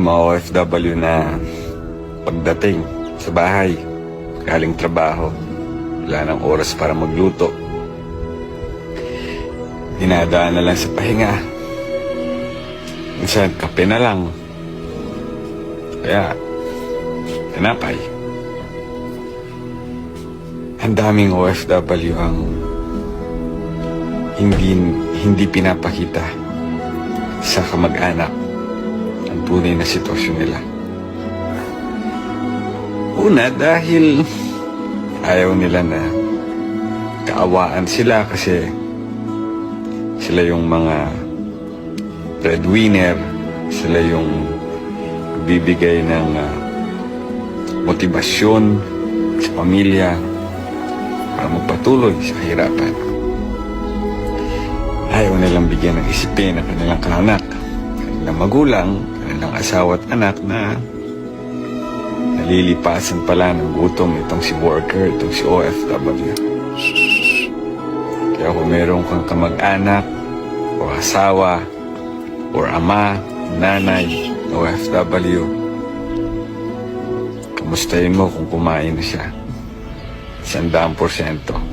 Yung mga OFW na pagdating sa bahay, galing trabaho, wala nang oras para magluto. Dinadaan na lang sa pahinga. Minsan, kape na lang. Kaya, tinapay. Ang daming OFW ang hindi pinapakita sa kamag-anak ang tunay na sitwasyon nila. Una, dahil ayaw nila na kaawaan sila kasi sila yung mga breadwinner, sila yung bibigay ng motibasyon sa pamilya para magpatuloy sa kahirapan. Ayaw nilang bigyan ng isipin ang kanilang kaanak, kanilang magulang, kanilang asawa at anak na nalilipasan pala ng gutom itong si worker, itong si OFW. Kaya kung meron kang kamag-anak o asawa o ama, nanay, OFW, kamustahin mo kung kumain na siya. 100%.